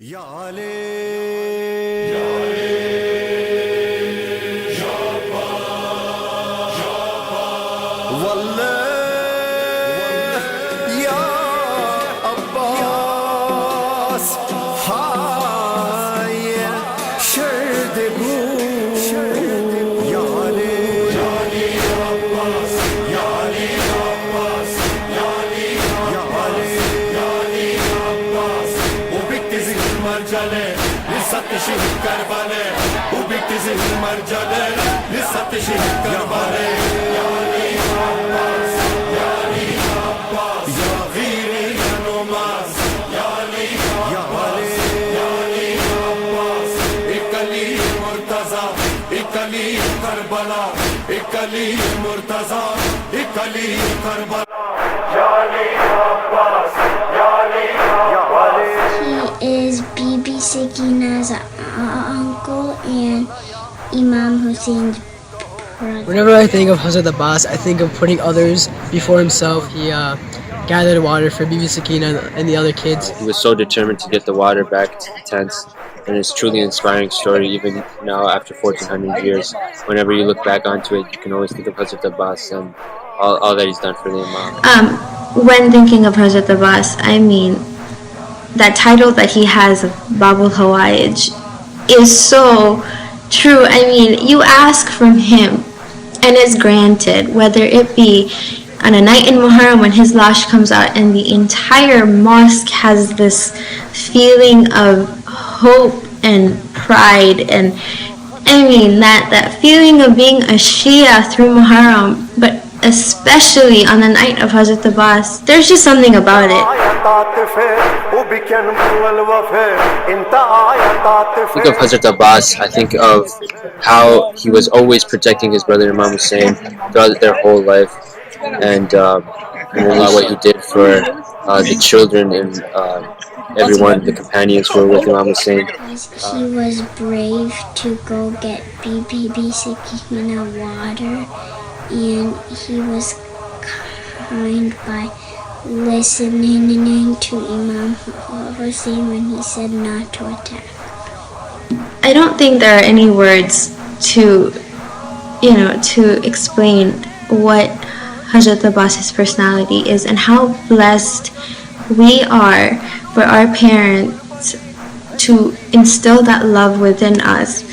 Ya Ali, Ya Ali, Ya Abbas, Ya Abbas, Wallahi, Ya Abbas, Hay, Sherdegu, Ya Ali, Ya Ali, Ya Abbas, Ya Ali, Ya Abbas, Ya Ali, Ya Ali, Ya Ali, Ya Abbas. Marjale, lisat şehit Karbala, bu bitti zihir marjale, lisat şehit Karbala. Ya Ali Abbas, Ya Ali Abbas, Ya Giri Ya Namaz, Ya Ali Abbas, Ya Ali Abbas. Ik Ali Murtaza, Ik Ali Karbala, Ik Ali Murtaza, Ik Ali Karbala. Ya Ali Abbas, Ya Ali Abbas. He is Bibi Sakina's uncle and Imam Hussein's brother. Whenever I think of Hazrat Abbas, I think of putting others before himself. He gathered water for Bibi Sakina and the other kids. He was so determined to get the water back to the tents, and it's truly an inspiring story even now after 1400 years. Whenever you look back onto it, you can always think of Hazrat Abbas and all that he's done for the Imam. When thinking of Hazrat Abbas, I mean, that title that he has of Babul Hawaij is so true. I mean, you ask from him and it's granted, whether it be on a night in Muharram when his lash comes out and the entire mosque has this feeling of hope and pride, and I mean that feeling of being a Shia through Muharram, but especially on the night of Hazrat Abbas, there's just something about it. Think of Hazrat Abbas, I think of how he was always protecting his brother Imam Hussein throughout their whole life, and what he did for the children and everyone, the companions who were with Imam Hussein. He was brave to go get Bibi Sakina water, and he was kind by listening to Imam Hussein when he said not to attack. I don't think there are any words to explain what Hazrat Abbas's personality is and how blessed we are for our parents to instill that love within us,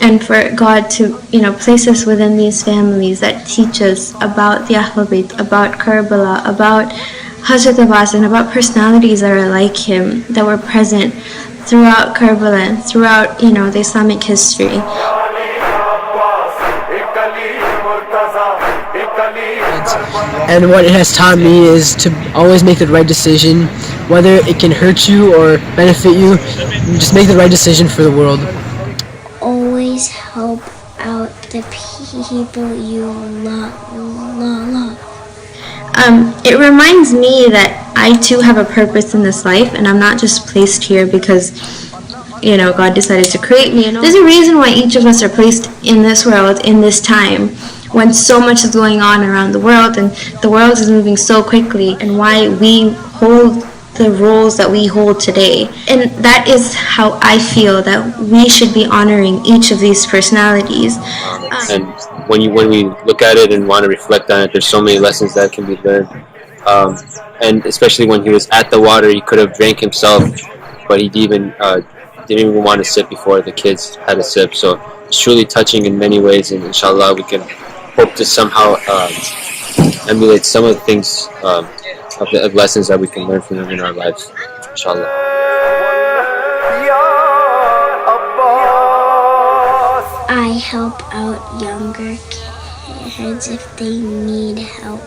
and for God to place us within these families that teach us about the Ahlul Bayt, about Karbala, about Hazrat Abbas, and about personalities that are like him, that were present throughout Karbala and throughout the Islamic history. And what it has taught me is to always make the right decision, whether it can hurt you or benefit you. Just make the right decision for the world. Always help out the people you love. It reminds me that I too have a purpose in this life, and I'm not just placed here because God decided to create me. There's a reason why each of us are placed in this world in this time, when so much is going on around the world and the world is moving so quickly, and why we hold the roles that we hold today. And that is how I feel that we should be honoring each of these personalities. And when we look at it and want to reflect on it, there's so many lessons that can be learned. And especially when he was at the water, he could have drank himself, but he didn't even want to sip before the kids had a sip. So it's truly touching in many ways, and inshallah we can hope to somehow emulate some of the things of the lessons that we can learn from them in our lives, inshallah. I help out younger kids if they need help.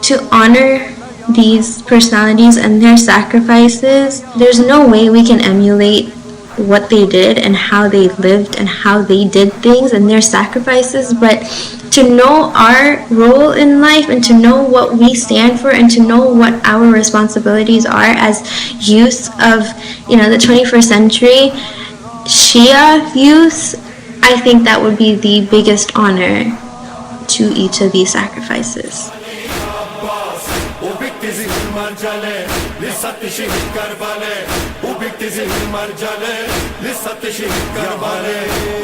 To honor these personalities and their sacrifices, there's no way we can emulate what they did and how they lived and how they did things and their sacrifices, but to know our role in life and to know what we stand for and to know what our responsibilities are as youth of the 21st century, Shia youth, I think that would be the biggest honor to each of these sacrifices. şehir marcale Lissat şehir Karbale